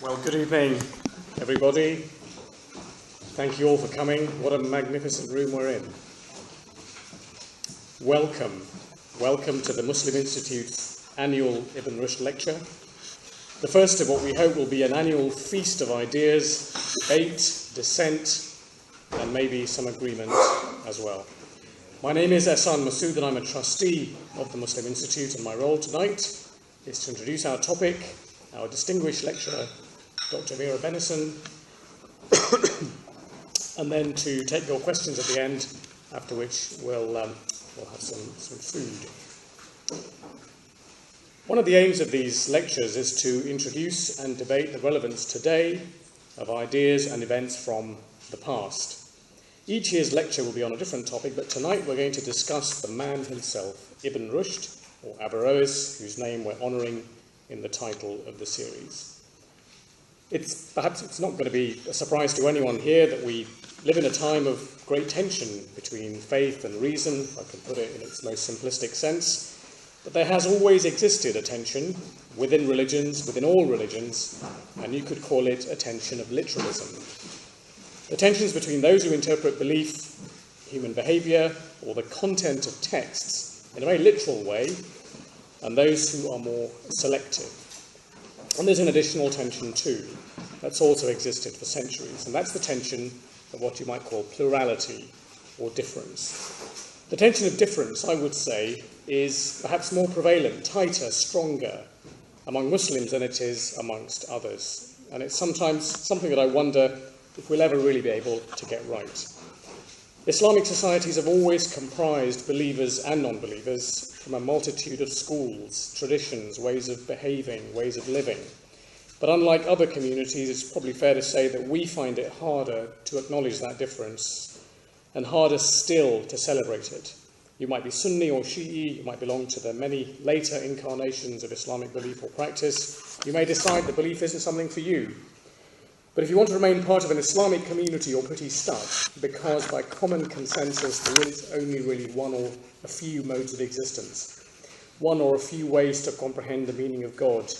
Well, good evening, everybody. Thank you all for coming. What a magnificent room we're in. Welcome. Welcome to the Muslim Institute's annual Ibn Rushd lecture. The first of what we hope will be an annual feast of ideas, debate, dissent, and maybe some agreement as well. My name is Ehsan Masood and I'm a trustee of the Muslim Institute, and my role tonight is to introduce our topic, our distinguished lecturer, Dr. Amira Bennison, and then to take your questions at the end, after which we'll have some food. One of the aims of these lectures is to introduce and debate the relevance today of ideas and events from the past. Each year's lecture will be on a different topic, but tonight we're going to discuss the man himself, Ibn Rushd, or Averroes, whose name we're honouring in the title of the series. Perhaps it's not going to be a surprise to anyone here that we live in a time of great tension between faith and reason, if I can put it in its most simplistic sense. But there has always existed a tension within religions, within all religions, and you could call it a tension of literalism. The tensions between those who interpret belief, human behaviour, or the content of texts in a very literal way, and those who are more selective. And there's an additional tension too, that's also existed for centuries, and that's the tension of what you might call plurality or difference. The tension of difference, I would say, is perhaps more prevalent, tighter, stronger among Muslims than it is amongst others. And it's sometimes something that I wonder if we'll ever really be able to get right. Islamic societies have always comprised believers and non-believers from a multitude of schools, traditions, ways of behaving, ways of living. But unlike other communities, it's probably fair to say that we find it harder to acknowledge that difference and harder still to celebrate it. You might be Sunni or Shi'i, you might belong to the many later incarnations of Islamic belief or practice. You may decide that belief isn't something for you. But if you want to remain part of an Islamic community, you're pretty stuck, because by common consensus there is only really one or a few modes of existence, one or a few ways to comprehend the meaning of God,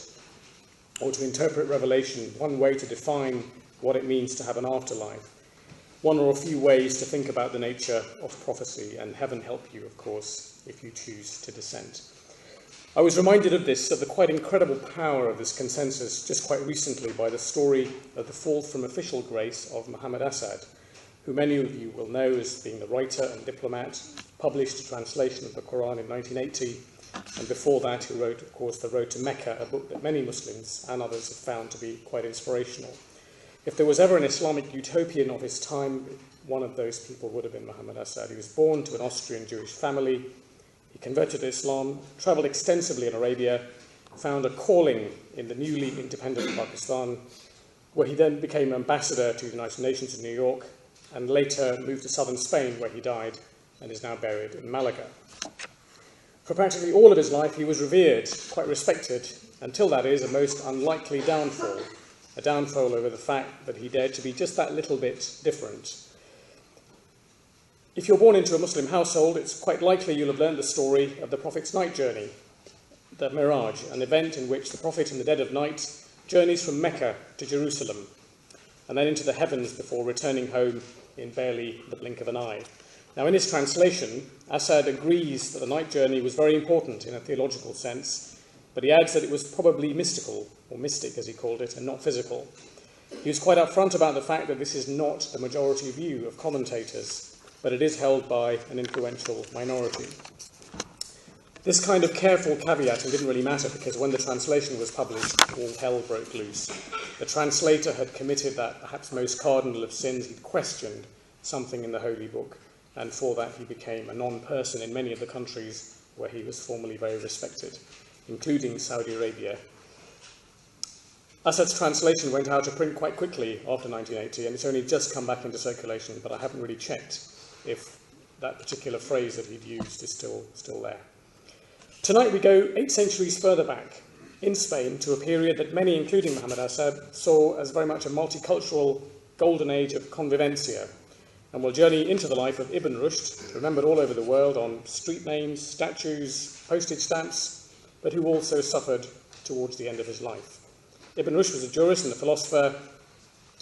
or to interpret revelation, one way to define what it means to have an afterlife, one or a few ways to think about the nature of prophecy, and heaven help you, of course, if you choose to dissent. I was reminded of the quite incredible power of this consensus just quite recently by the story of the fall from official grace of Muhammad Assad, who many of you will know as being the writer and diplomat, published a translation of the Quran in 1980, and before that who wrote, of course, The Road to Mecca, a book that many Muslims and others have found to be quite inspirational. If there was ever an Islamic utopian of his time, one of those people would have been Muhammad Assad. He was born to an Austrian Jewish family. He converted to Islam, travelled extensively in Arabia, found a calling in the newly independent Pakistan, where he then became ambassador to the United Nations in New York, and later moved to southern Spain, where he died and is now buried in Malaga. For practically all of his life, he was revered, quite respected, until that is a most unlikely downfall, a downfall over the fact that he dared to be just that little bit different. If you're born into a Muslim household, it's quite likely you'll have learned the story of the Prophet's night journey, the Miraj, an event in which the Prophet in the dead of night journeys from Mecca to Jerusalem and then into the heavens before returning home in barely the blink of an eye. Now, in his translation, Assad agrees that the night journey was very important in a theological sense, but he adds that it was probably mystical, or mystic as he called it, and not physical. He was quite upfront about the fact that this is not the majority view of commentators, but it is held by an influential minority. This kind of careful caveating didn't really matter, because when the translation was published, all hell broke loose. The translator had committed that perhaps most cardinal of sins. He'd questioned something in the Holy Book, and for that he became a non-person in many of the countries where he was formerly very respected, including Saudi Arabia. Assad's translation went out of print quite quickly after 1980, and it's only just come back into circulation, but I haven't really checked if that particular phrase that he'd used is still there. Tonight we go 8 centuries further back, in Spain, to a period that many, including Muhammad Assad, saw as very much a multicultural golden age of convivencia, and we'll journey into the life of Ibn Rushd, remembered all over the world on street names, statues, postage stamps, but who also suffered towards the end of his life. Ibn Rushd was a jurist and a philosopher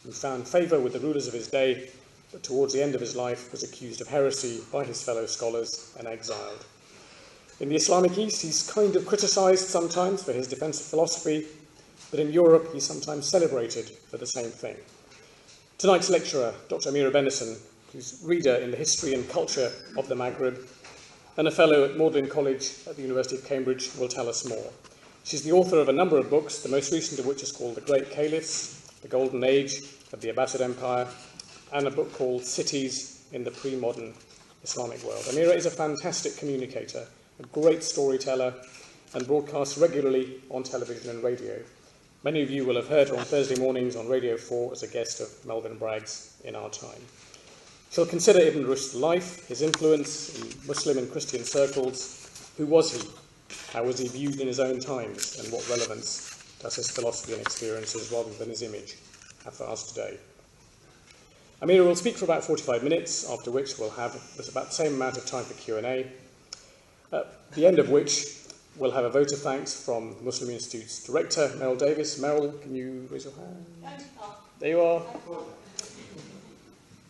who found favour with the rulers of his day, but towards the end of his life was accused of heresy by his fellow scholars and exiled. In the Islamic East, he's kind of criticised sometimes for his defence of philosophy, but in Europe, he's sometimes celebrated for the same thing. Tonight's lecturer, Dr. Amira Bennison, who's reader in the history and culture of the Maghreb, and a fellow at Magdalen College at the University of Cambridge, will tell us more. She's the author of a number of books, the most recent of which is called The Great Caliphs, The Golden Age of the Abbasid Empire, and a book called Cities in the Pre-Modern Islamic World. Amira is a fantastic communicator, a great storyteller, and broadcasts regularly on television and radio. Many of you will have heard her on Thursday mornings on Radio 4 as a guest of Melvyn Bragg's In Our Time. She'll consider Ibn Rushd's life, his influence in Muslim and Christian circles. Who was he? How was he viewed in his own times? And what relevance does his philosophy and experiences, rather than his image, have for us today? Amira will speak for about 45 minutes, after which we'll have about the same amount of time for Q&A, at the end of which we'll have a vote of thanks from Muslim Institute's director, Merrill Davis. Merrill, can you raise your hand? There you are.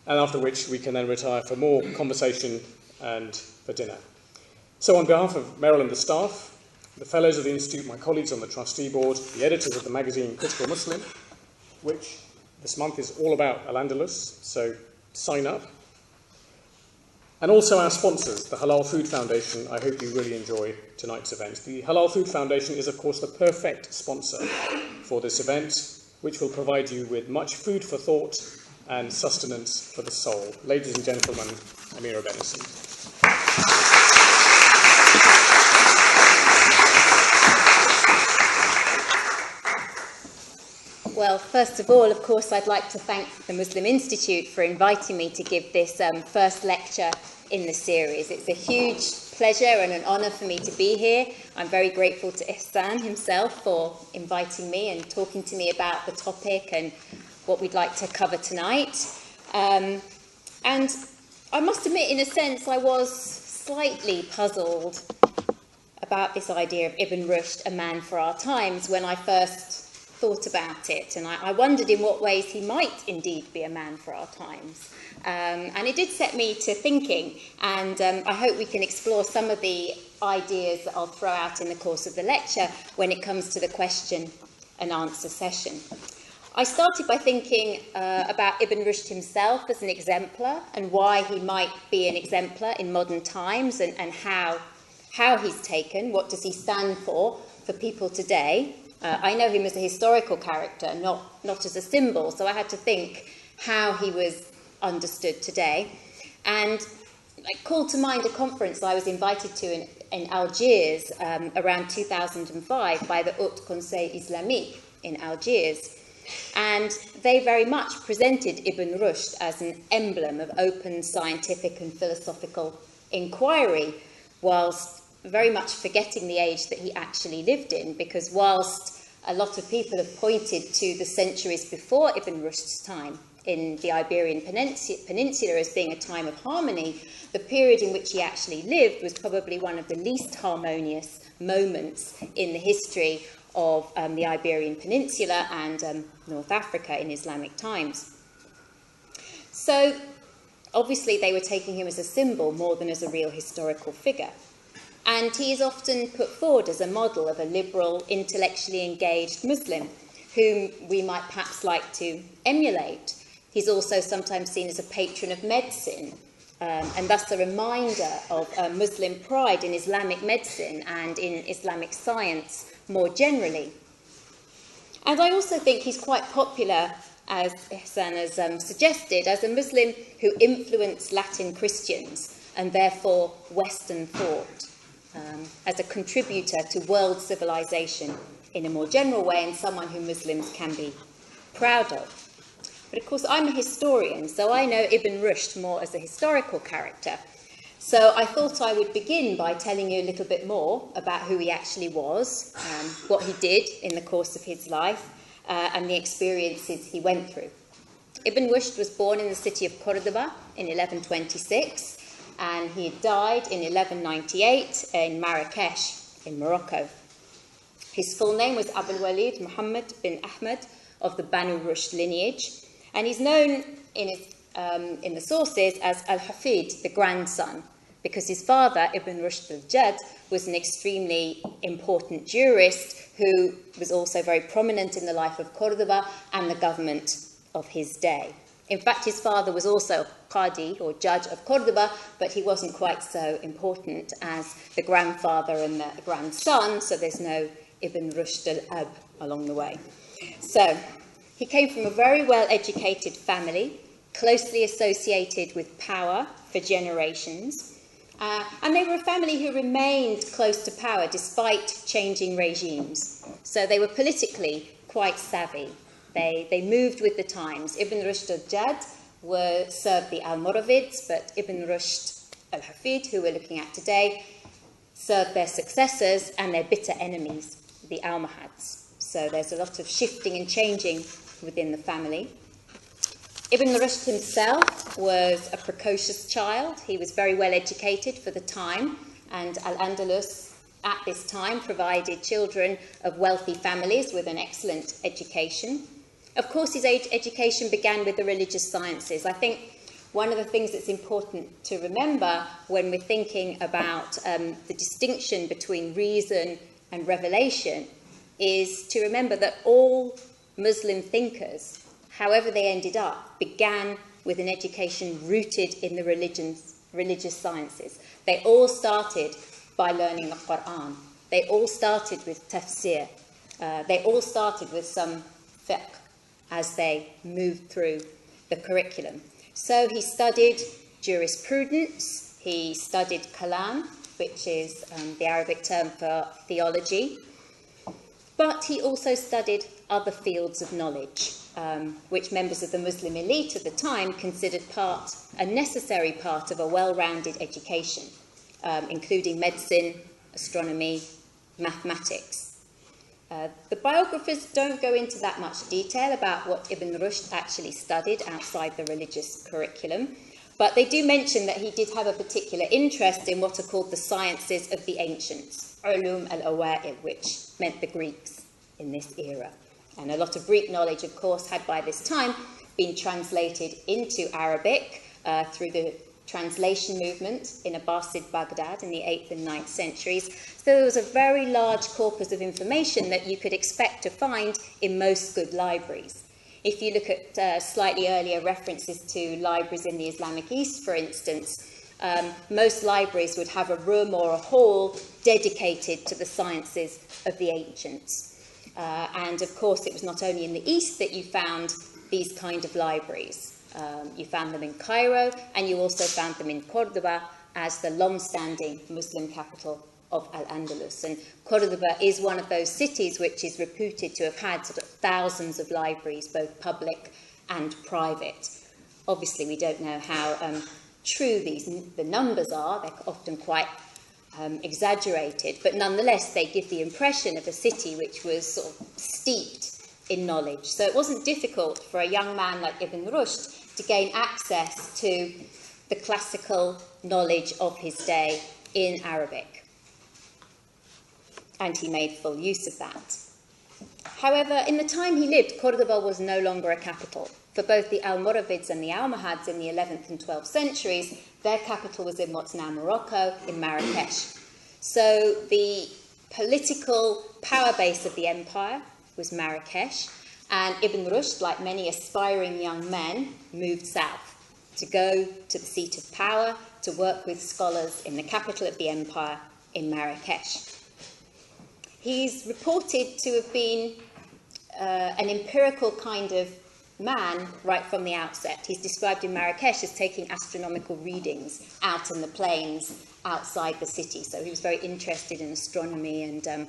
And after which we can then retire for more conversation and for dinner. So on behalf of Merrill and the staff, the fellows of the Institute, my colleagues on the trustee board, the editors of the magazine Critical Muslim, which this month is all about Al-Andalus, so sign up. And also our sponsors, the Halal Food Foundation. I hope you really enjoy tonight's event. The Halal Food Foundation is, of course, the perfect sponsor for this event, which will provide you with much food for thought and sustenance for the soul. Ladies and gentlemen, Amira Bennison. Well, first of all, of course, I'd like to thank the Muslim Institute for inviting me to give this first lecture in the series. It's a huge pleasure and an honour for me to be here. I'm very grateful to Ihsan himself for inviting me and talking to me about the topic and what we'd like to cover tonight. And I must admit, in a sense, I was slightly puzzled about this idea of Ibn Rushd, a man for our times, when I first thought about it, and I wondered in what ways he might indeed be a man for our times. And it did set me to thinking, and I hope we can explore some of the ideas that I'll throw out in the course of the lecture when it comes to the question and answer session. I started by thinking about Ibn Rushd himself as an exemplar and why he might be an exemplar in modern times, and how he's taken, what does he stand for people today. I know him as a historical character, not as a symbol, so I had to think how he was understood today. And I called to mind a conference I was invited to in Algiers around 2005 by the Haut Conseil Islamique in Algiers. And they very much presented Ibn Rushd as an emblem of open scientific and philosophical inquiry, whilst very much forgetting the age that he actually lived in, because whilst a lot of people have pointed to the centuries before Ibn Rushd's time in the Iberian Peninsula as being a time of harmony, the period in which he actually lived was probably one of the least harmonious moments in the history of the Iberian Peninsula and North Africa in Islamic times. So obviously they were taking him as a symbol more than as a real historical figure. And he is often put forward as a model of a liberal, intellectually engaged Muslim, whom we might perhaps like to emulate. He's also sometimes seen as a patron of medicine, and thus a reminder of Muslim pride in Islamic medicine and in Islamic science more generally. And I also think he's quite popular, as Ihsan has suggested, as a Muslim who influenced Latin Christians and therefore Western thought. As a contributor to world civilization in a more general way, and someone who Muslims can be proud of. But of course, I'm a historian, so I know Ibn Rushd more as a historical character. So I thought I would begin by telling you a little bit more about who he actually was, what he did in the course of his life, and the experiences he went through. Ibn Rushd was born in the city of Cordoba in 1126. And he died in 1198 in Marrakesh, in Morocco. His full name was Abul Walid Muhammad bin Ahmed of the Banu Rushd lineage, and he's known in the sources as Al-Hafid, the grandson, because his father, Ibn Rushd al-Jad, was an extremely important jurist who was also very prominent in the life of Cordoba and the government of his day. In fact, his father was also Qadi, or judge of Cordoba, but he wasn't quite so important as the grandfather and the grandson, so there's no Ibn Rushd al-Ab along the way. So, he came from a very well-educated family, closely associated with power for generations, and they were a family who remained close to power despite changing regimes. So they were politically quite savvy. They moved with the times. Ibn Rushd al-Jad served the Almoravids, but Ibn Rushd al-Hafid, who we're looking at today, served their successors and their bitter enemies, the Almohads. So there's a lot of shifting and changing within the family. Ibn Rushd himself was a precocious child. He was very well educated for the time, and Al-Andalus at this time provided children of wealthy families with an excellent education. Of course, his education began with the religious sciences. I think one of the things that's important to remember when we're thinking about the distinction between reason and revelation is to remember that all Muslim thinkers, however they ended up, began with an education rooted in the religious sciences. They all started by learning the Quran. They all started with tafsir. They all started with some fiqh as they moved through the curriculum. So he studied jurisprudence, he studied kalam, which is the Arabic term for theology, but he also studied other fields of knowledge, which members of the Muslim elite at the time considered a necessary part of a well-rounded education, including medicine, astronomy, mathematics. The biographers don't go into that much detail about what Ibn Rushd actually studied outside the religious curriculum, but they do mention that he did have a particular interest in what are called the sciences of the ancients, ulum al-awa'il, which meant the Greeks in this era. And a lot of Greek knowledge, of course, had by this time been translated into Arabic through the translation movement in Abbasid Baghdad in the 8th and 9th centuries. So there was a very large corpus of information that you could expect to find in most good libraries. If you look at slightly earlier references to libraries in the Islamic East, for instance, most libraries would have a room or a hall dedicated to the sciences of the ancients. And of course, it was not only in the East that you found these kind of libraries. You found them in Cairo, and you also found them in Cordoba as the long-standing Muslim capital of Al-Andalus. And Cordoba is one of those cities which is reputed to have had sort of thousands of libraries, both public and private. Obviously, we don't know how true the numbers are. They're often quite exaggerated, but nonetheless, they give the impression of a city which was sort of steeped in knowledge. So it wasn't difficult for a young man like Ibn Rushd to gain access to the classical knowledge of his day in Arabic. And he made full use of that. However, in the time he lived, Cordoba was no longer a capital. For both the Almoravids and the Almohads in the 11th and 12th centuries, their capital was in what's now Morocco, in Marrakesh. So the political power base of the empire was Marrakesh, and Ibn Rushd, like many aspiring young men, moved south to go to the seat of power, to work with scholars in the capital of the empire, in Marrakesh. He's reported to have been an empirical kind of man right from the outset. He's described in Marrakesh as taking astronomical readings out in the plains outside the city. So he was very interested in astronomy and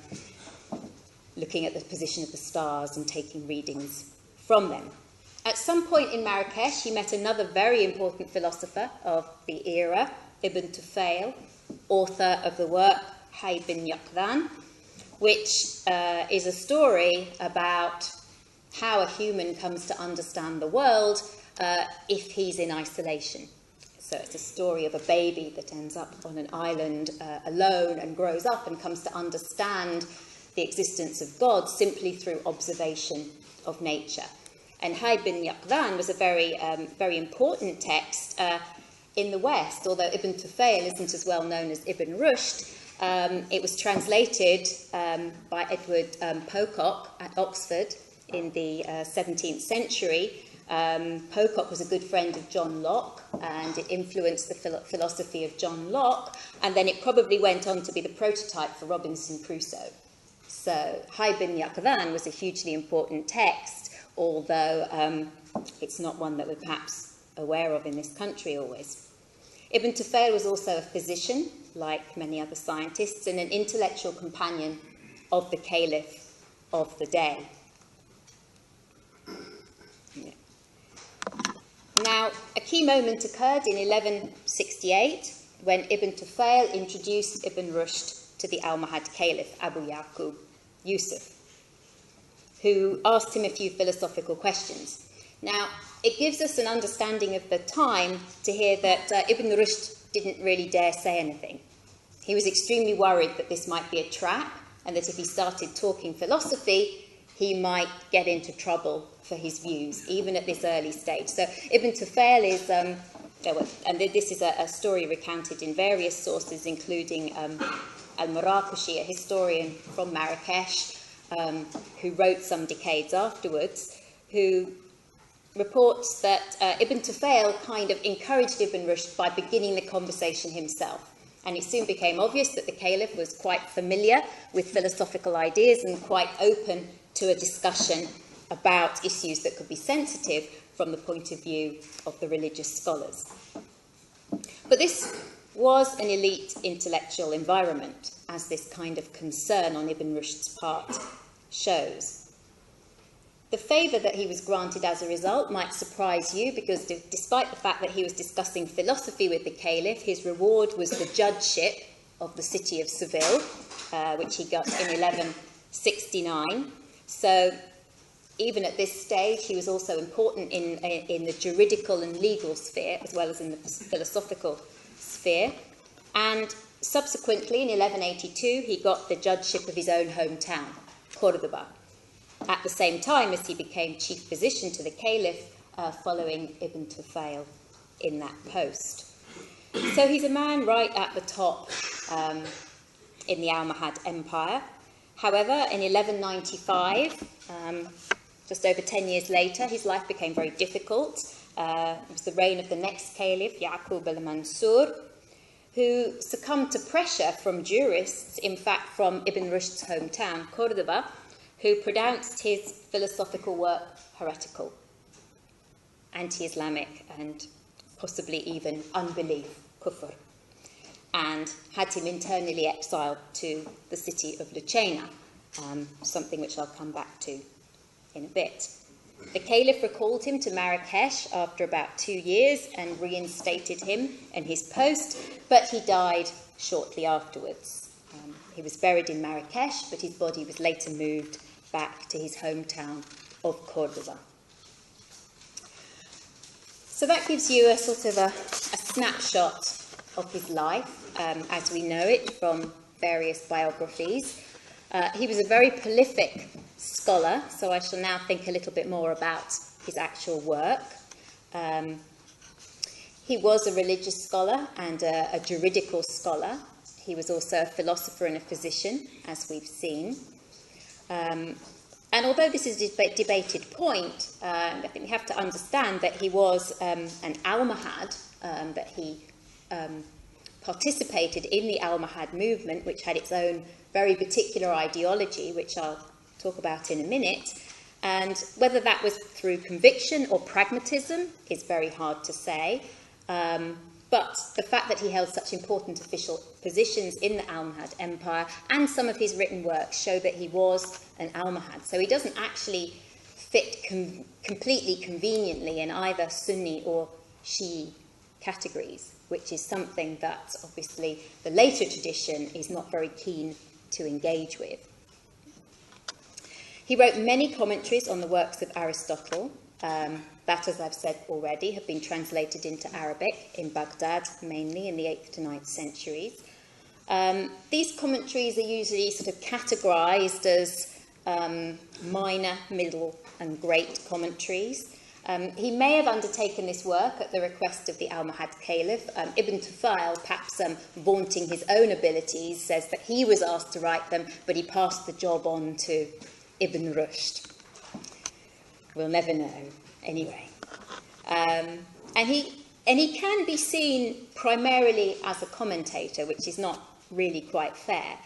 looking at the position of the stars and taking readings from them. At some point in Marrakesh, he met another very important philosopher of the era, Ibn Tufayl, author of the work Hayy bin Yaqdhan, which is a story about how a human comes to understand the world if he's in isolation. So it's a story of a baby that ends up on an island alone and grows up and comes to understand the existence of God simply through observation of nature. And Hay bin Yaqzan was a very important text in the West, although Ibn Tufayl isn't as well known as Ibn Rushd. It was translated by Edward Pocock at Oxford in the 17th century. Pocock was a good friend of John Locke, and it influenced the philosophy of John Locke, and then it probably went on to be the prototype for Robinson Crusoe. So Hay bin Yaqzan was a hugely important text, although it's not one that we're perhaps aware of in this country always. Ibn Tufayl was also a physician, like many other scientists, and an intellectual companion of the caliph of the day. Yeah. Now, a key moment occurred in 1168 when Ibn Tufayl introduced Ibn Rushd to the Almohad Caliph, Abu Yaqub Yusuf, who asked him a few philosophical questions. Now, it gives us an understanding of the time to hear that Ibn Rushd didn't really dare say anything. He was extremely worried that this might be a trap, and that if he started talking philosophy, he might get into trouble for his views, even at this early stage. So Ibn Tufayl is, and this is a story recounted in various sources, including Al-Maraqashi, a historian from Marrakesh, who wrote some decades afterwards, who reports that Ibn Tufayl kind of encouraged Ibn Rushd by beginning the conversation himself. And it soon became obvious that the caliph was quite familiar with philosophical ideas and quite open to a discussion about issues that could be sensitive from the point of view of the religious scholars. But this was an elite intellectual environment, as this kind of concern on Ibn Rushd's part shows. The favour that he was granted as a result might surprise you, because despite the fact that he was discussing philosophy with the caliph, his reward was the judgeship of the city of Seville, which he got in 1169. So even at this stage, he was also important in the juridical and legal sphere, as well as in the philosophical sphere. And subsequently, in 1182, he got the judgeship of his own hometown, Cordoba, at the same time as he became chief physician to the caliph, following Ibn Tufayl in that post. So he's a man right at the top in the Almohad Empire. However, in 1195, just over 10 years later, his life became very difficult. It was the reign of the next caliph, Yaqub al-Mansur, who succumbed to pressure from jurists, in fact from Ibn Rushd's hometown, Cordoba, who pronounced his philosophical work heretical, anti-Islamic, and possibly even unbelief, kufr, and had him internally exiled to the city of Lucena, something which I'll come back to in a bit. The caliph recalled him to Marrakesh after about 2 years and reinstated him in his post, but he died shortly afterwards. He was buried in Marrakesh, but his body was later moved back to his hometown of Cordoba. So that gives you a sort of a snapshot of his life, as we know it from various biographies. He was a very prolific scholar, so I shall now think a little bit more about his actual work. He was a religious scholar and a juridical scholar. He was also a philosopher and a physician, as we've seen. And although this is a debated point, I think we have to understand that he was an Almohad, that he participated in the Almohad movement, which had its own very particular ideology, which I'll talk about in a minute. And whether that was through conviction or pragmatism is very hard to say. But the fact that he held such important official positions in the Almohad Empire and some of his written works show that he was an Almohad. So he doesn't actually fit completely conveniently in either Sunni or Shi'i categories, which is something that obviously the later tradition is not very keen to engage with. He wrote many commentaries on the works of Aristotle, that, as I've said already, have been translated into Arabic in Baghdad, mainly in the 8th to 9th centuries. These commentaries are usually sort of categorised as minor, middle and great commentaries. He may have undertaken this work at the request of the Almohad Caliph. Ibn Tufayl, perhaps vaunting his own abilities, says that he was asked to write them, but he passed the job on to Ibn Rushd. We'll never know. Anyway. And he can be seen primarily as a commentator, which is not really quite fair,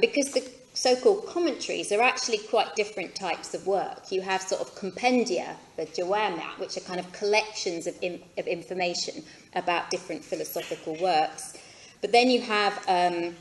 because the so-called commentaries are actually quite different types of work. You have sort of compendia, the jawami', which are kind of collections of information about different philosophical works. But then you have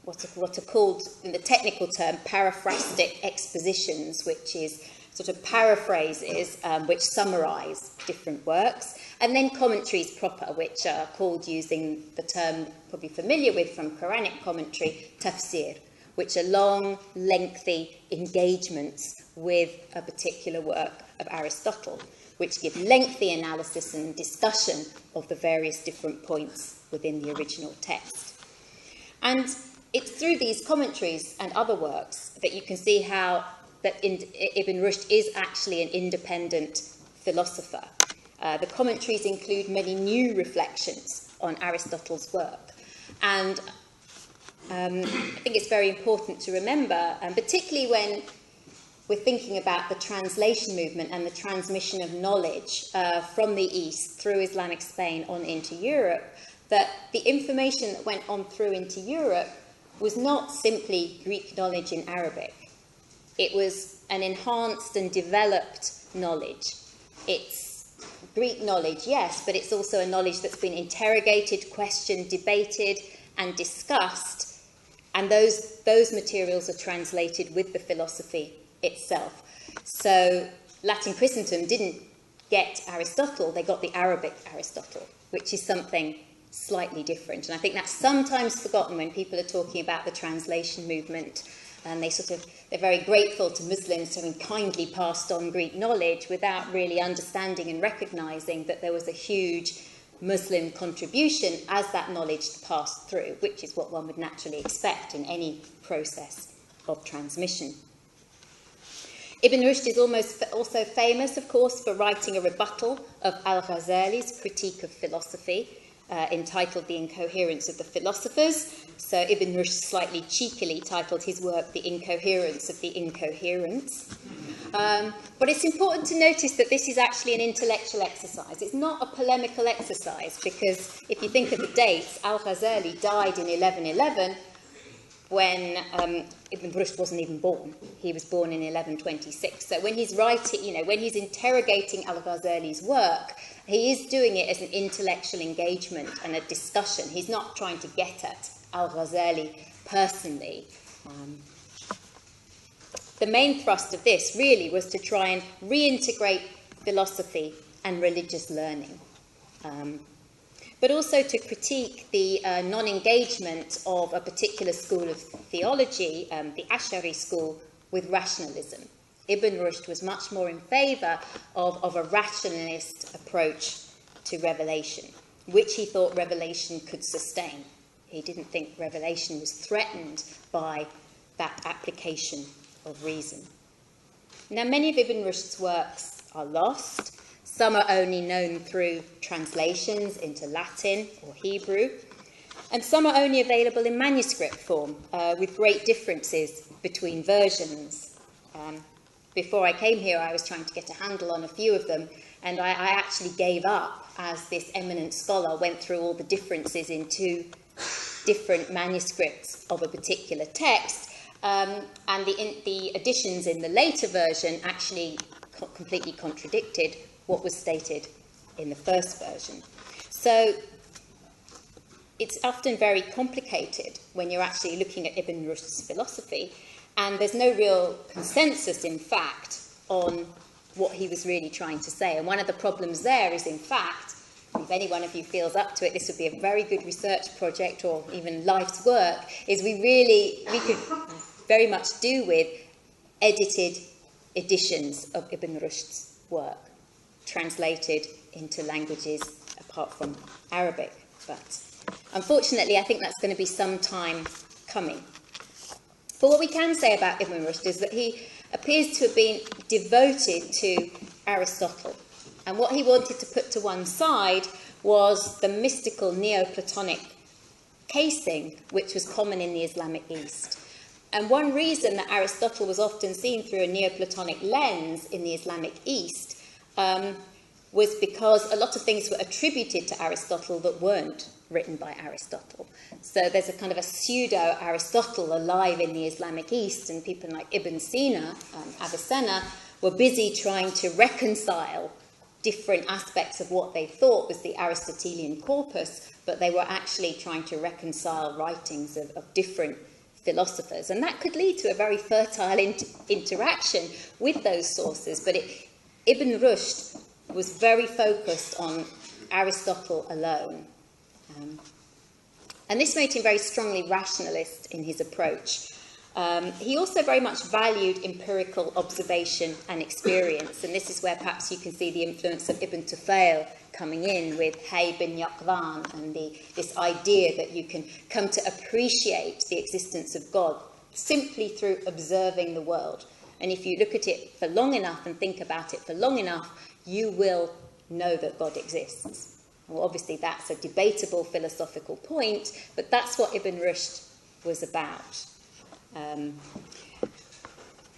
what are called, in the technical term, paraphrastic expositions, which is sort of paraphrases which summarise different works, and then commentaries proper, which are called, using the term probably familiar with from Quranic commentary, tafsir, which are long, lengthy engagements with a particular work of Aristotle, which give lengthy analysis and discussion of the various different points within the original text. And it's through these commentaries and other works that you can see how that Ibn Rushd is actually an independent philosopher. The commentaries include many new reflections on Aristotle's work. And I think it's very important to remember, and particularly when we're thinking about the translation movement and the transmission of knowledge from the East through Islamic Spain on into Europe, that the information that went on through into Europe was not simply Greek knowledge in Arabic. It was an enhanced and developed knowledge. It's Greek knowledge, yes, but it's also a knowledge that's been interrogated, questioned, debated, and discussed. And those materials are translated with the philosophy itself. So Latin Christendom didn't get Aristotle, they got the Arabic Aristotle, which is something slightly different. And I think that's sometimes forgotten when people are talking about the translation movement. And they're very grateful to Muslims having kindly passed on Greek knowledge without really understanding and recognising that there was a huge Muslim contribution as that knowledge passed through, which is what one would naturally expect in any process of transmission. Ibn Rushd is also famous, of course, for writing a rebuttal of Al-Ghazali's critique of philosophy, entitled The Incoherence of the Philosophers. So Ibn Rushd slightly cheekily titled his work The Incoherence of the Incoherents. But it's important to notice that this is actually an intellectual exercise. It's not a polemical exercise, because if you think of the dates, Al-Ghazali died in 1111 when Ibn Rushd wasn't even born. He was born in 1126. So when he's writing, when he's interrogating Al-Ghazali's work, he is doing it as an intellectual engagement and a discussion. He's not trying to get at Al-Ghazali personally. The main thrust of this really was to try and reintegrate philosophy and religious learning, but also to critique the non-engagement of a particular school of theology, the Ash'ari school, with rationalism. Ibn Rushd was much more in favour of a rationalist approach to revelation, which he thought revelation could sustain. He didn't think revelation was threatened by that application of reason. Now, many of Ibn Rushd's works are lost. Some are only known through translations into Latin or Hebrew, and some are only available in manuscript form, with great differences between versions. Before I came here, I was trying to get a handle on a few of them, and I actually gave up as this eminent scholar went through all the differences in two different manuscripts of a particular text, and the additions in the later version actually completely contradicted what was stated in the first version. So it's often very complicated when you're actually looking at Ibn Rushd's philosophy, and there's no real consensus, in fact, on what he was really trying to say. And one of the problems there is, in fact, if any one of you feels up to it, this would be a very good research project or even life's work, is we could very much do with edited editions of Ibn Rushd's work, translated into languages apart from Arabic. But Unfortunately, I think that's going to be some time coming. But what we can say about Ibn Rushd is that he appears to have been devoted to Aristotle. And what he wanted to put to one side was the mystical Neoplatonic casing, which was common in the Islamic East. And one reason that Aristotle was often seen through a Neoplatonic lens in the Islamic East was because a lot of things were attributed to Aristotle that weren't written by Aristotle. So there's a kind of a pseudo-Aristotle alive in the Islamic East, and people like Ibn Sina, Avicenna, were busy trying to reconcile different aspects of what they thought was the Aristotelian corpus, but they were actually trying to reconcile writings of different philosophers. And that could lead to a very fertile interaction with those sources. But Ibn Rushd was very focused on Aristotle alone. And this made him very strongly rationalist in his approach. He also very much valued empirical observation and experience, and this is where perhaps you can see the influence of Ibn Tufayl coming in with Hay bin Yaqzan and this idea that you can come to appreciate the existence of God simply through observing the world. And if you look at it for long enough and think about it for long enough, you will know that God exists. Well, obviously that's a debatable philosophical point, but that's what Ibn Rushd was about.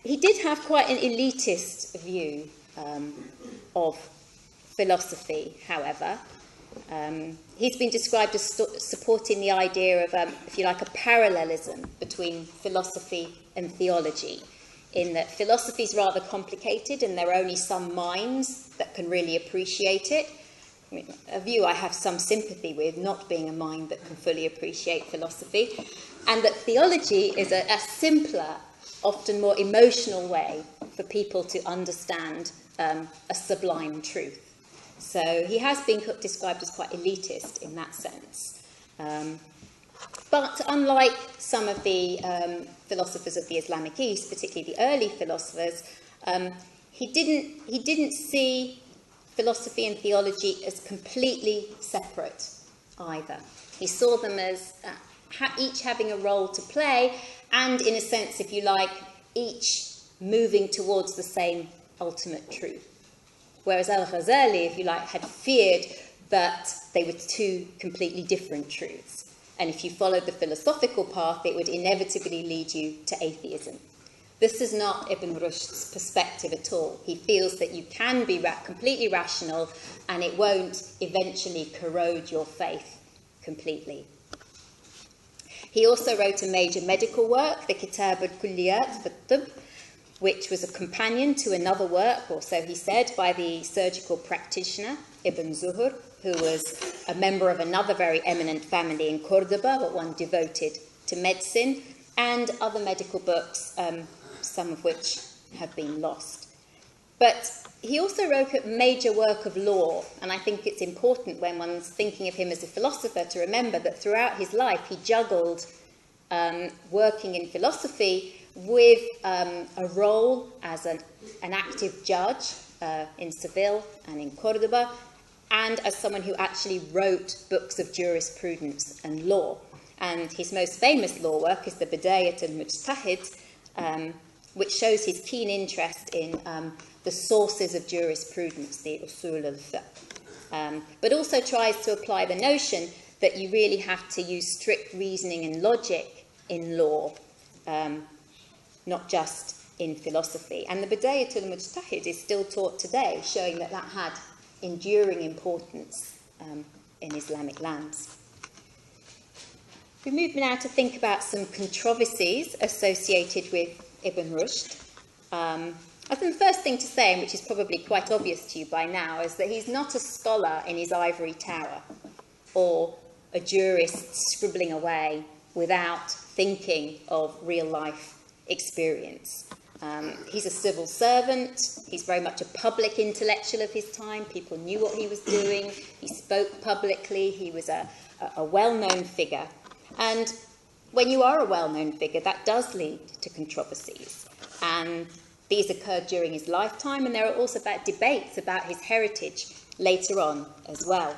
He did have quite an elitist view of philosophy, however. He's been described as supporting the idea of, if you like, a parallelism between philosophy and theology, in that philosophy is rather complicated and there are only some minds that can really appreciate it. I mean, a view I have some sympathy with, not being a mind that can fully appreciate philosophy, and that theology is a simpler, often more emotional way for people to understand a sublime truth. So he has been described as quite elitist in that sense. But unlike some of the philosophers of the Islamic East, particularly the early philosophers, he didn't see philosophy and theology as completely separate either. He saw them as each having a role to play, and in a sense, if you like, each moving towards the same ultimate truth. Whereas Al-Ghazali, if you like, had feared that they were two completely different truths. And if you followed the philosophical path, it would inevitably lead you to atheism. This is not Ibn Rushd's perspective at all. He feels that you can be completely rational and it won't eventually corrode your faith completely. He also wrote a major medical work, the Kitab al-Kulliyat fi-Tibb, which was a companion to another work, or so he said, by the surgical practitioner Ibn Zuhur, who was a member of another very eminent family in Cordoba, but one devoted to medicine, and other medical books, some of which have been lost. But he also wrote a major work of law, and I think it's important when one's thinking of him as a philosopher to remember that throughout his life he juggled working in philosophy with a role as an active judge in Seville and in Cordoba, and as someone who actually wrote books of jurisprudence and law. And his most famous law work is the Bidayat al-Mujtahid, which shows his keen interest in the sources of jurisprudence, the usul al-fiqh, but also tries to apply the notion that you really have to use strict reasoning and logic in law, not just in philosophy. And the Bidayat al-Mujtahid is still taught today, showing that that had enduring importance in Islamic lands. We move now to think about some controversies associated with Ibn Rushd. I think the first thing to say, and which is probably quite obvious to you by now, is that he's not a scholar in his ivory tower or a jurist scribbling away without thinking of real-life experience. He's a civil servant. He's very much a public intellectual of his time. People knew what he was doing. He spoke publicly. He was a well-known figure. And when you are a well-known figure, that does lead to controversies. And these occurred during his lifetime, and there are also debates about his heritage later on as well.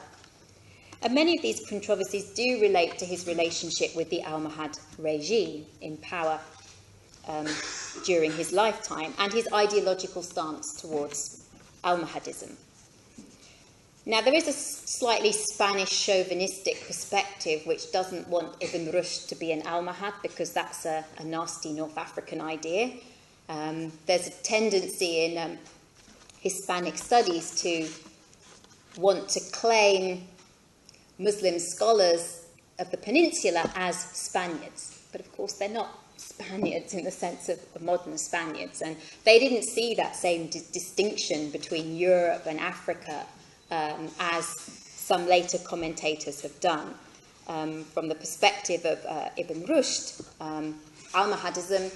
And many of these controversies do relate to his relationship with the Almohad regime in power during his lifetime and his ideological stance towards Almohadism. Now, there is a slightly Spanish chauvinistic perspective which doesn't want Ibn Rushd to be an Almohad because that's a nasty North African idea. There's a tendency in Hispanic studies to want to claim Muslim scholars of the peninsula as Spaniards. But of course, they're not Spaniards in the sense of modern Spaniards. And they didn't see that same distinction between Europe and Africa as some later commentators have done. From the perspective of Ibn Rushd, Almohadism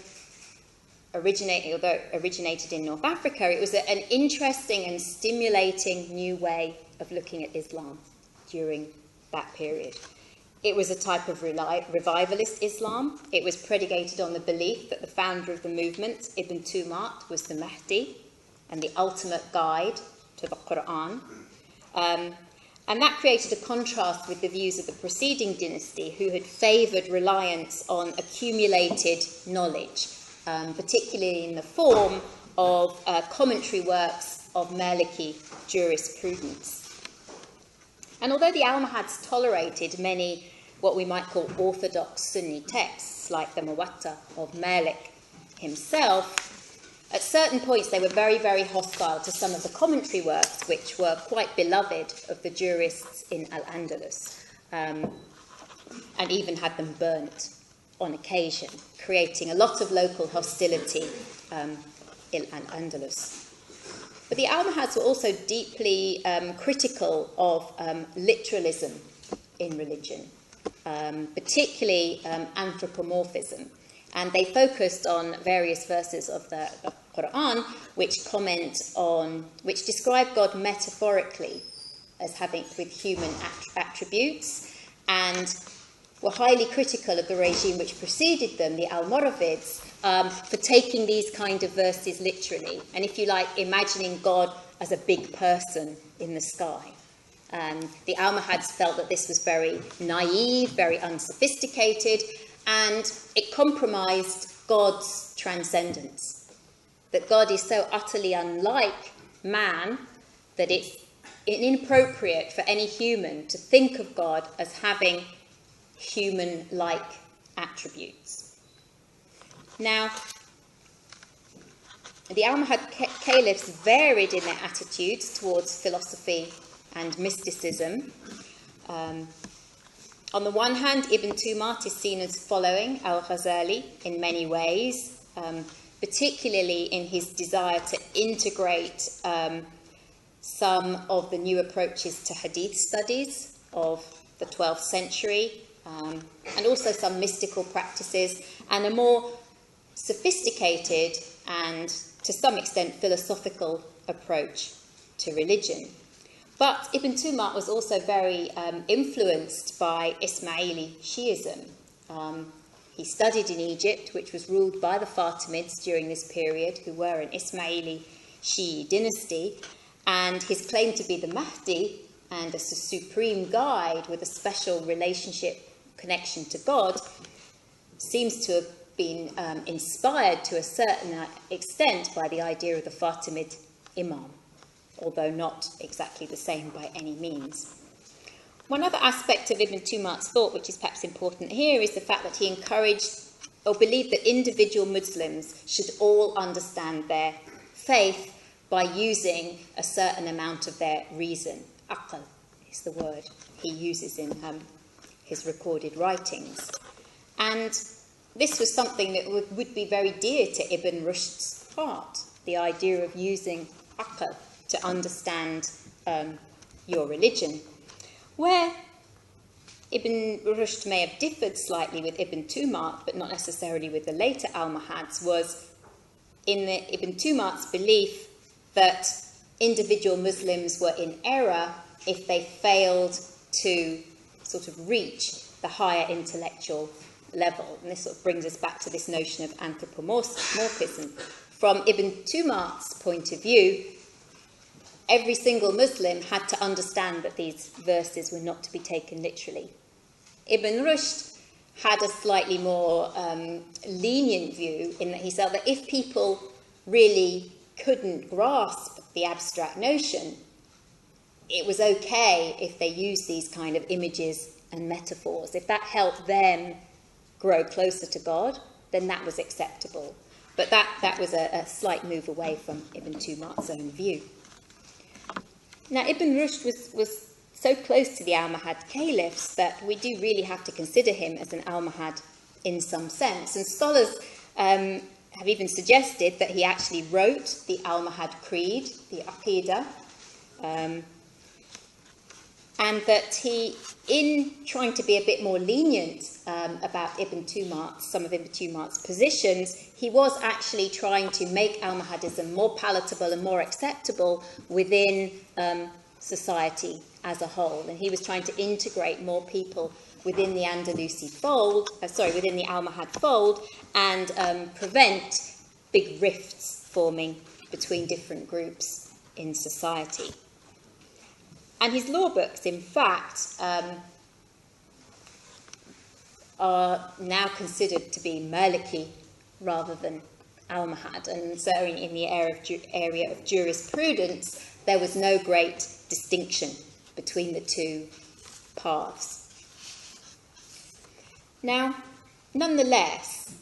originated in North Africa. It was an interesting and stimulating new way of looking at Islam during that period. It was a type of revivalist Islam. It was predicated on the belief that the founder of the movement, Ibn Tumart, was the Mahdi and the ultimate guide to the Quran. And that created a contrast with the views of the preceding dynasty, who had favoured reliance on accumulated knowledge, particularly in the form of commentary works of Maliki jurisprudence. And although the Almohads tolerated many what we might call orthodox Sunni texts, like the Muwatta of Malik himself, at certain points they were very, very hostile to some of the commentary works which were quite beloved of the jurists in Al-Andalus, and even had them burnt on occasion, creating a lot of local hostility in Al-Andalus. But the Almohads were also deeply critical of literalism in religion, particularly anthropomorphism. And they focused on various verses of the Quran which describe God metaphorically as having with human attributes, and were highly critical of the regime which preceded them, the Almoravids, for taking these kind of verses literally, and if you like, imagining God as a big person in the sky. The Almohads felt that this was very naive, very unsophisticated, and it compromised God's transcendence. That God is so utterly unlike man that it's inappropriate for any human to think of God as having human-like attributes. Now, the Almohad caliphs varied in their attitudes towards philosophy and mysticism. On the one hand, Ibn Tumart is seen as following Al-Ghazali in many ways, particularly in his desire to integrate some of the new approaches to hadith studies of the 12th century, and also some mystical practices, and a more sophisticated and, to some extent, philosophical approach to religion. But Ibn Tumart was also very influenced by Ismaili Shi'ism. He studied in Egypt, which was ruled by the Fatimids during this period, who were an Ismaili Shi'i dynasty, and his claim to be the Mahdi and as a supreme guide with a special connection to God seems to have been inspired to a certain extent by the idea of the Fatimid Imam, although not exactly the same by any means. One other aspect of Ibn Tumart's thought, which is perhaps important here, is the fact that he encouraged or believed that individual Muslims should all understand their faith by using a certain amount of their reason. Aql is the word he uses in his recorded writings. And this was something that would be very dear to Ibn Rushd's heart, the idea of using aql to understand your religion. Where Ibn Rushd may have differed slightly with Ibn Tumart, but not necessarily with the later Almohads, was in Ibn Tumart's belief that individual Muslims were in error if they failed to sort of reach the higher intellectual level. And this sort of brings us back to this notion of anthropomorphism. From Ibn Tumart's point of view, every single Muslim had to understand that these verses were not to be taken literally. Ibn Rushd had a slightly more lenient view in that he felt that if people really couldn't grasp the abstract notion, it was okay if they used these kind of images and metaphors. If that helped them grow closer to God, then that was acceptable. But that was a slight move away from Ibn Tumart's own view. Now, Ibn Rushd was so close to the Almohad caliphs that we do really have to consider him as an Almohad in some sense. And scholars have even suggested that he actually wrote the Almohad Creed, the Aqidah, and that he, in trying to be a bit more lenient about some of Ibn Tumart's positions, he was actually trying to make Almohadism more palatable and more acceptable within society as a whole. And he was trying to integrate more people within the Andalusi fold, within the Almohad fold, and prevent big rifts forming between different groups in society. And his law books, in fact, are now considered to be Maliki rather than Almohad. And so in the area of jurisprudence, there was no great distinction between the two paths. Now, nonetheless,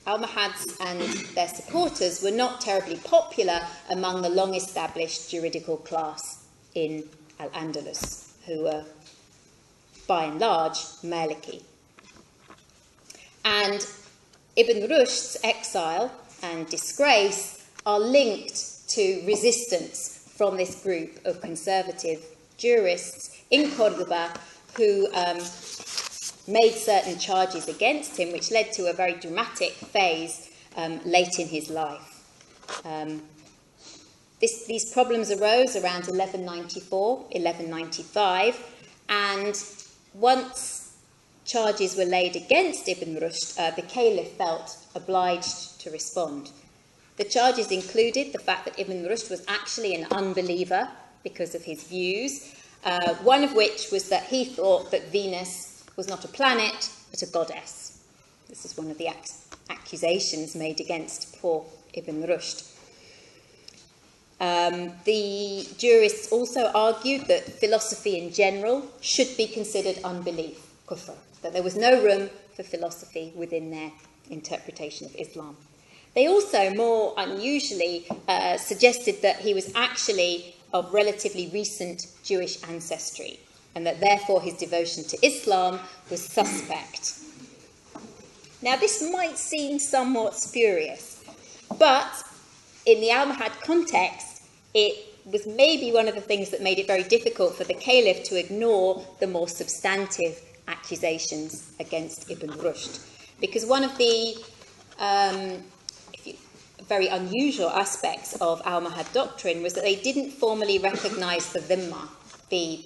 Almohads and their supporters were not terribly popular among the long-established juridical class in Al-Andalus, who were, by and large, Maliki. And Ibn Rushd's exile and disgrace are linked to resistance from this group of conservative jurists in Cordoba who made certain charges against him, which led to a very dramatic phase late in his life. These problems arose around 1194, 1195, and once charges were laid against Ibn Rushd, the caliph felt obliged to respond. The charges included the fact that Ibn Rushd was actually an unbeliever because of his views, one of which was that he thought that Venus was not a planet, but a goddess. This is one of the accusations made against poor Ibn Rushd. The jurists also argued that philosophy in general should be considered unbelief, kufr, that there was no room for philosophy within their interpretation of Islam. They also, more unusually, suggested that he was actually of relatively recent Jewish ancestry, and that therefore his devotion to Islam was suspect. Now, this might seem somewhat spurious, but in the Almohad context, it was maybe one of the things that made it very difficult for the caliph to ignore the more substantive accusations against Ibn Rushd. Because one of the very unusual aspects of Almohad doctrine was that they didn't formally recognise the dhimma, the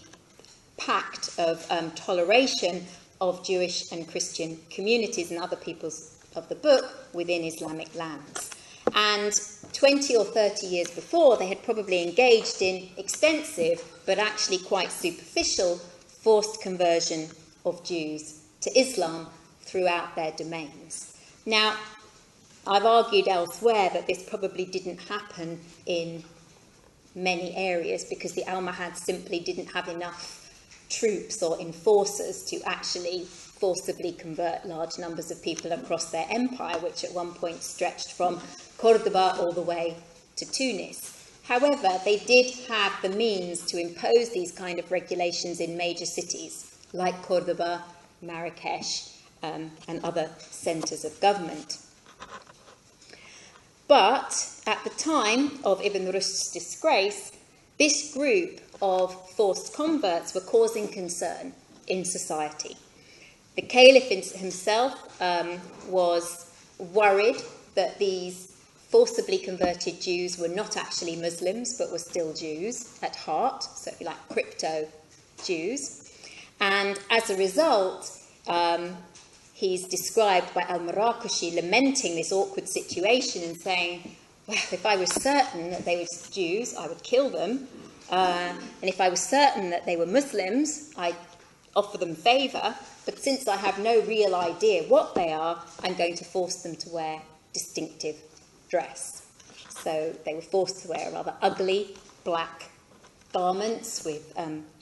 pact of toleration of Jewish and Christian communities and other peoples of the book within Islamic lands. And 20 or 30 years before, they had probably engaged in extensive, but actually quite superficial, forced conversion of Jews to Islam throughout their domains. Now, I've argued elsewhere that this probably didn't happen in many areas because the Almohads simply didn't have enough troops or enforcers to actually forcibly convert large numbers of people across their empire, which at one point stretched from Cordoba all the way to Tunis. However, they did have the means to impose these kind of regulations in major cities like Cordoba, Marrakesh, and other centres of government. But at the time of Ibn Rushd's disgrace, this group of forced converts were causing concern in society. The caliph himself was worried that these forcibly converted Jews were not actually Muslims, but were still Jews at heart, so if you like, crypto Jews. And as a result, he's described by al-Marrakeshi lamenting this awkward situation and saying, well, if I was certain that they were Jews, I would kill them. And if I was certain that they were Muslims, I'd offer them favour. But since I have no real idea what they are, I'm going to force them to wear distinctive dress. So they were forced to wear rather ugly black garments with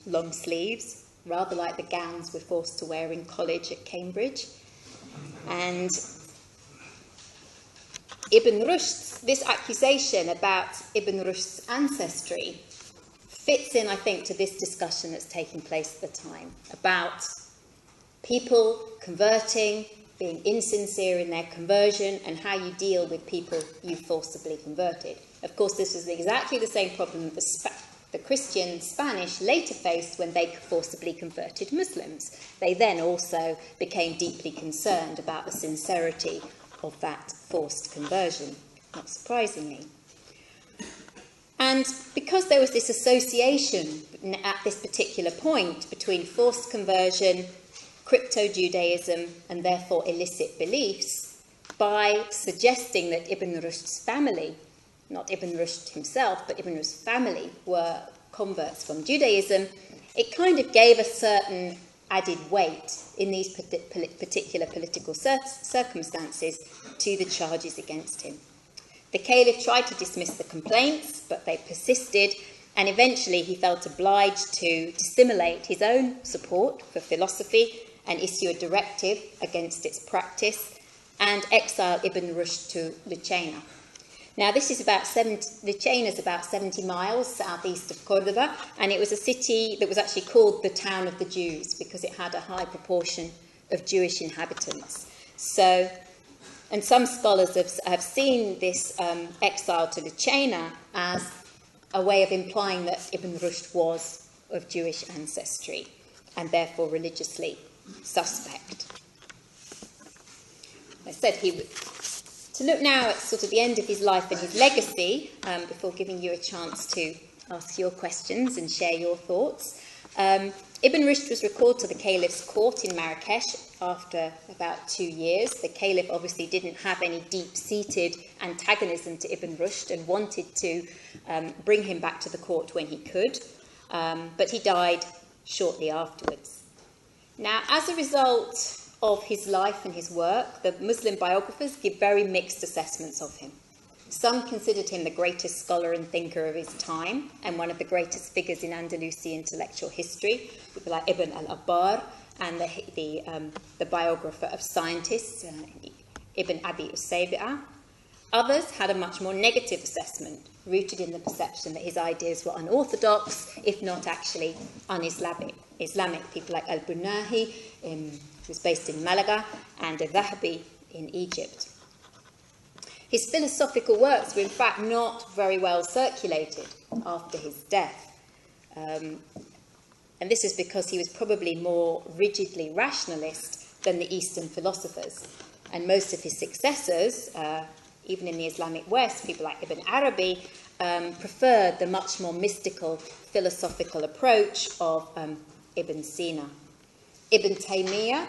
long sleeves, rather like the gowns we're forced to wear in college at Cambridge. And Ibn Rushd's, this accusation about Ibn Rushd's ancestry fits in, I think, to this discussion that's taking place at the time about people converting, being insincere in their conversion, and how you deal with people you forcibly converted. Of course, this was exactly the same problem that the Christian Spanish later faced when they forcibly converted Muslims. They then also became deeply concerned about the sincerity of that forced conversion, not surprisingly. And because there was this association at this particular point between forced conversion, crypto-Judaism, and therefore illicit beliefs, by suggesting that Ibn Rushd's family, not Ibn Rushd himself, but Ibn Rushd's family were converts from Judaism, it kind of gave a certain added weight in these particular political circumstances to the charges against him. The Caliph tried to dismiss the complaints, but they persisted, and eventually he felt obliged to dissimulate his own support for philosophy and issue a directive against its practice and exile Ibn Rushd to Lucena. Now, this is Lucena is about 70 miles southeast of Cordoba, and it was a city that was actually called the Town of the Jews because it had a high proportion of Jewish inhabitants. So, and some scholars have seen this exile to Lucena as a way of implying that Ibn Rushd was of Jewish ancestry and therefore religiously suspect. I said to look now at sort of the end of his life and his legacy, before giving you a chance to ask your questions and share your thoughts. Ibn Rushd was recalled to the Caliph's court in Marrakesh after about 2 years. The Caliph obviously didn't have any deep-seated antagonism to Ibn Rushd and wanted to bring him back to the court when he could, but he died shortly afterwards. Now, as a result of his life and his work, the Muslim biographers give very mixed assessments of him. Some considered him the greatest scholar and thinker of his time and one of the greatest figures in Andalusi intellectual history, people like Ibn al-Abbar and the biographer of scientists, Ibn Abi Usaybi'ah. Others had a much more negative assessment, rooted in the perception that his ideas were unorthodox, if not actually un-Islamic. People like al-Bunahi, who was based in Malaga, and al-Dhahabi in Egypt. His philosophical works were in fact not very well circulated after his death. And this is because he was probably more rigidly rationalist than the Eastern philosophers. And most of his successors, even in the Islamic West, people like Ibn Arabi, preferred the much more mystical philosophical approach of Ibn Sina. Ibn Taymiyyah,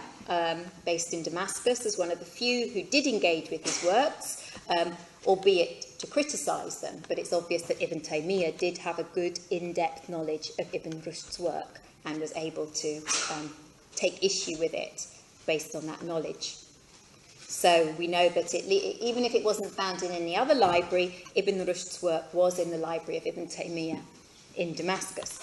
based in Damascus, is one of the few who did engage with his works, albeit to criticise them. But it's obvious that Ibn Taymiyyah did have a good in-depth knowledge of Ibn Rushd's work and was able to take issue with it based on that knowledge. So we know that even if it wasn't found in any other library, Ibn Rushd's work was in the library of Ibn Taymiyyah in Damascus.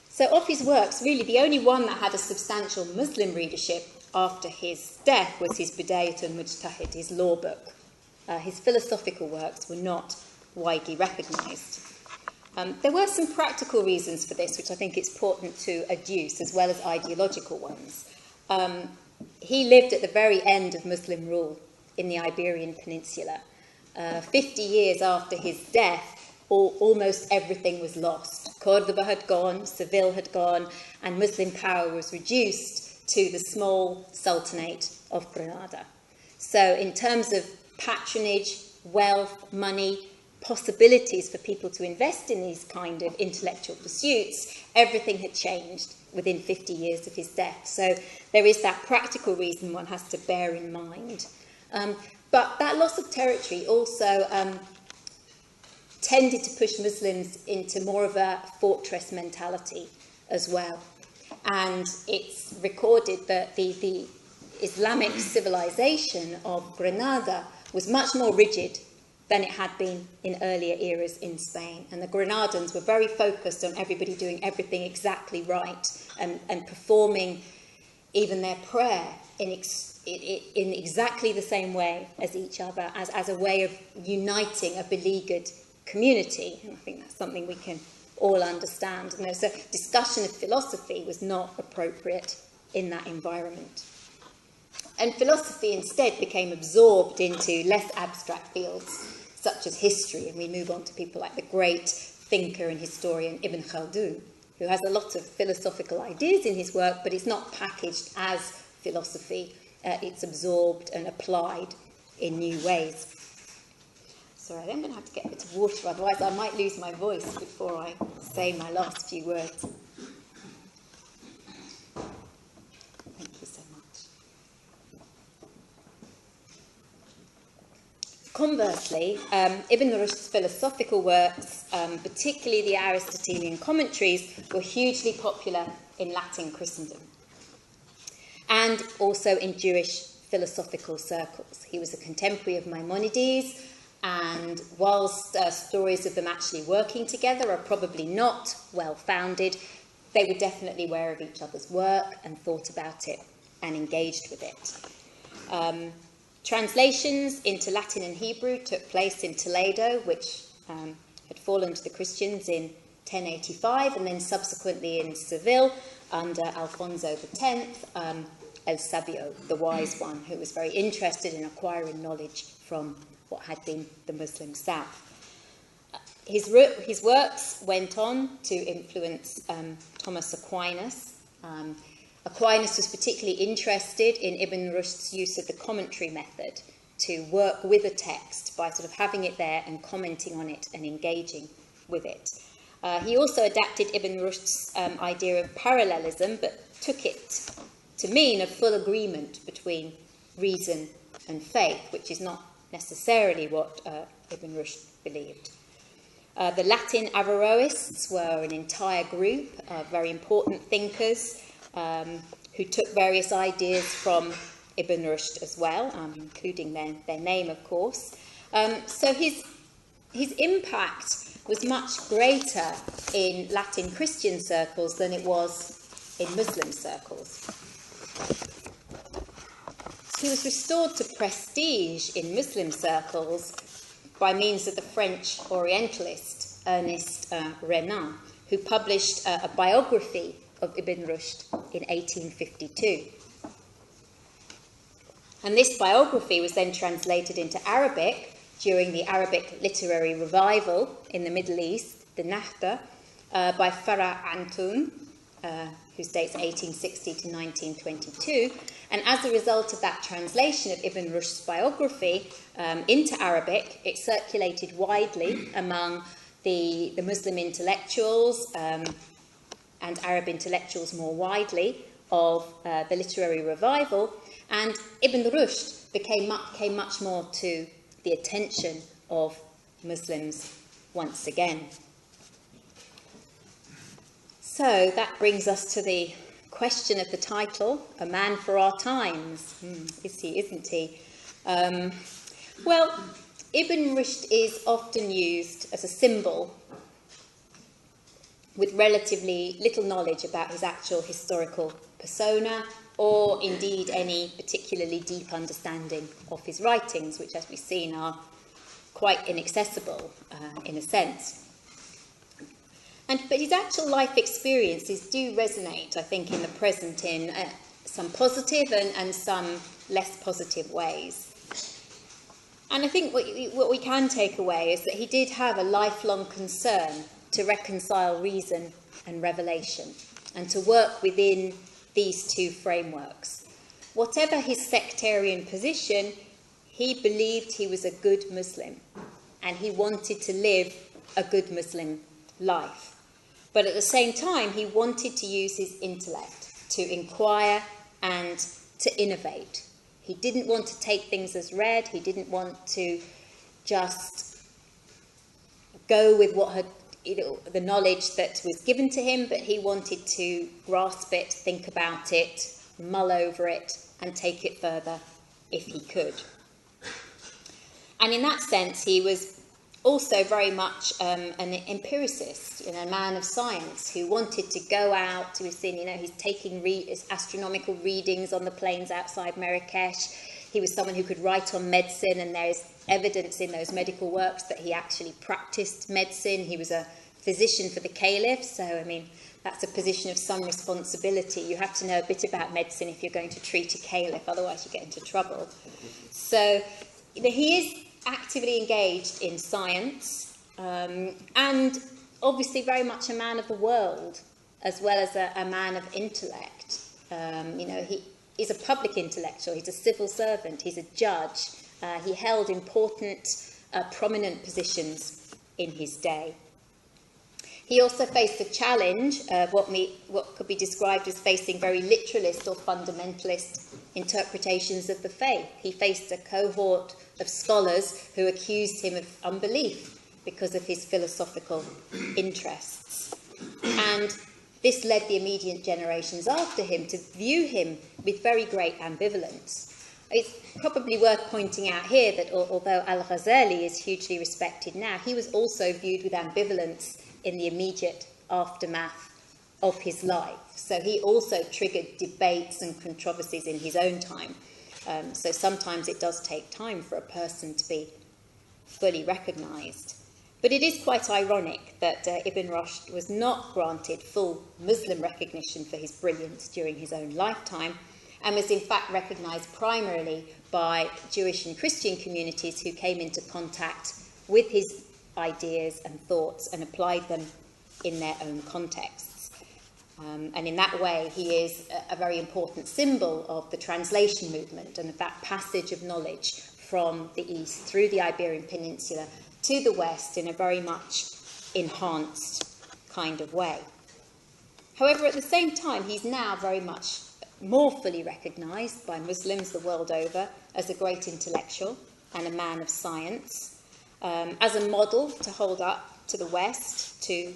So of his works, really the only one that had a substantial Muslim readership after his death was his Bidayat al-Mujtahid, his law book. His philosophical works were not widely recognised. There were some practical reasons for this, which I think it's important to adduce, as well as ideological ones. He lived at the very end of Muslim rule in the Iberian Peninsula. 50 years after his death, almost everything was lost. Cordoba had gone, Seville had gone, and Muslim power was reduced to the small sultanate of Granada. So in terms of patronage, wealth, money, possibilities for people to invest in these kind of intellectual pursuits, everything had changed within 50 years of his death. So there is that practical reason one has to bear in mind. But that loss of territory also tended to push Muslims into more of a fortress mentality as well. And it's recorded that the Islamic civilization of Granada was much more rigid than it had been in earlier eras in Spain. And the Granadans were very focused on everybody doing everything exactly right and performing even their prayer in exactly the same way as each other, as a way of uniting a beleaguered community. And I think that's something we can all understand. And so discussion of philosophy was not appropriate in that environment. And philosophy instead became absorbed into less abstract fields, such as history, and we move on to people like the great thinker and historian Ibn Khaldun, who has a lot of philosophical ideas in his work, but it's not packaged as philosophy. It's absorbed and applied in new ways. Sorry, I'm going to have to get a bit of water, otherwise I might lose my voice before I say my last few words. Thank you so much. Conversely, Ibn Rushd's philosophical works, particularly the Aristotelian commentaries, were hugely popular in Latin Christendom and also in Jewish philosophical circles. He was a contemporary of Maimonides, and whilst stories of them actually working together are probably not well-founded, they were definitely aware of each other's work and thought about it and engaged with it. Translations into Latin and Hebrew took place in Toledo, which had fallen to the Christians in 1085, and then subsequently in Seville under Alfonso X, El Sabio, the Wise One, who was very interested in acquiring knowledge from what had been the Muslim South. His works went on to influence Thomas Aquinas. Aquinas was particularly interested in Ibn Rushd's use of the commentary method to work with a text by sort of having it there and commenting on it and engaging with it. He also adapted Ibn Rushd's idea of parallelism, but took it to mean a full agreement between reason and faith, which is not necessarily what Ibn Rushd believed. The Latin Averroists were an entire group of very important thinkers who took various ideas from Ibn Rushd as well, including their name, of course. So his impact was much greater in Latin Christian circles than it was in Muslim circles. He was restored to prestige in Muslim circles by means of the French Orientalist Ernest Renan, who published a biography of Ibn Rushd in 1852. And this biography was then translated into Arabic during the Arabic literary revival in the Middle East, the Nahda, by Farah Antoun, who dates 1860 to 1922. And as a result of that translation of Ibn Rushd's biography into Arabic, it circulated widely among the Muslim intellectuals and Arab intellectuals more widely of the literary revival, and Ibn Rushd came much more to the attention of Muslims once again. So that brings us to the question of the title, A Man for Our Times. Is he, isn't he? Well, Ibn Rushd is often used as a symbol with relatively little knowledge about his actual historical persona, or indeed any particularly deep understanding of his writings, which, as we've seen, are quite inaccessible in a sense. But his actual life experiences do resonate, I think, in the present in some positive and some less positive ways. And I think what we can take away is that he did have a lifelong concern to reconcile reason and revelation, and to work within these two frameworks. Whatever his sectarian position, he believed he was a good Muslim, and he wanted to live a good Muslim life. But at the same time, he wanted to use his intellect to inquire and to innovate. He didn't want to take things as read. He didn't want to just go with what had, the knowledge that was given to him, but he wanted to grasp it, think about it, mull over it, and take it further if he could. And in that sense, he was also very much an empiricist, a man of science who wanted to go out. We've seen, he's taking astronomical readings on the plains outside Marrakesh. He was someone who could write on medicine, and there is evidence in those medical works that he actually practiced medicine. He was a physician for the caliph, so, that's a position of some responsibility. You have to know a bit about medicine if you're going to treat a caliph, otherwise you get into trouble. So he is actively engaged in science, and obviously very much a man of the world, as well as a man of intellect. He is a public intellectual, he's a civil servant, he's a judge. He held important, prominent positions in his day. He also faced a challenge, what could be described as facing very literalist or fundamentalist interpretations of the faith. He faced a cohort of scholars who accused him of unbelief because of his philosophical interests. And this led the immediate generations after him to view him with very great ambivalence. It's probably worth pointing out here that although Al-Ghazali is hugely respected now, he was also viewed with ambivalence in the immediate aftermath of his life. So he also triggered debates and controversies in his own time. So sometimes it does take time for a person to be fully recognised. But it is quite ironic that Ibn Rushd was not granted full Muslim recognition for his brilliance during his own lifetime, and was in fact recognised primarily by Jewish and Christian communities who came into contact with his ideas and thoughts and applied them in their own contexts. And in that way, he is a very important symbol of the translation movement and of that passage of knowledge from the East through the Iberian Peninsula to the West in a very much enhanced kind of way. However, at the same time, he's now very much more fully recognised by Muslims the world over as a great intellectual and a man of science, as a model to hold up to the West, to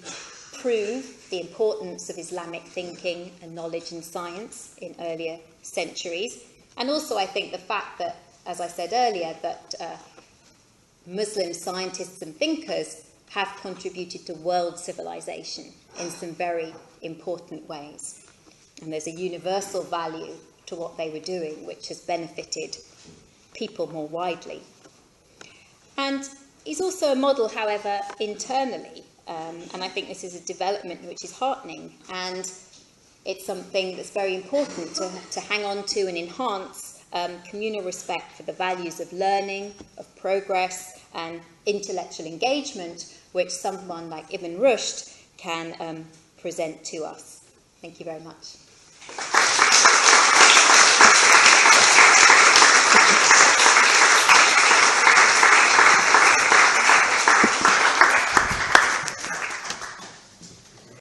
prove the importance of Islamic thinking and knowledge and science in earlier centuries. And also, I think the fact that, as I said earlier, that Muslim scientists and thinkers have contributed to world civilization in some very important ways. And there's a universal value to what they were doing, which has benefited people more widely. And he's also a model, however, internally. And I think this is a development which is heartening. And it's something that's very important to hang on to and enhance communal respect for the values of learning, of progress, and intellectual engagement, which someone like Ibn Rushd can present to us. Thank you very much.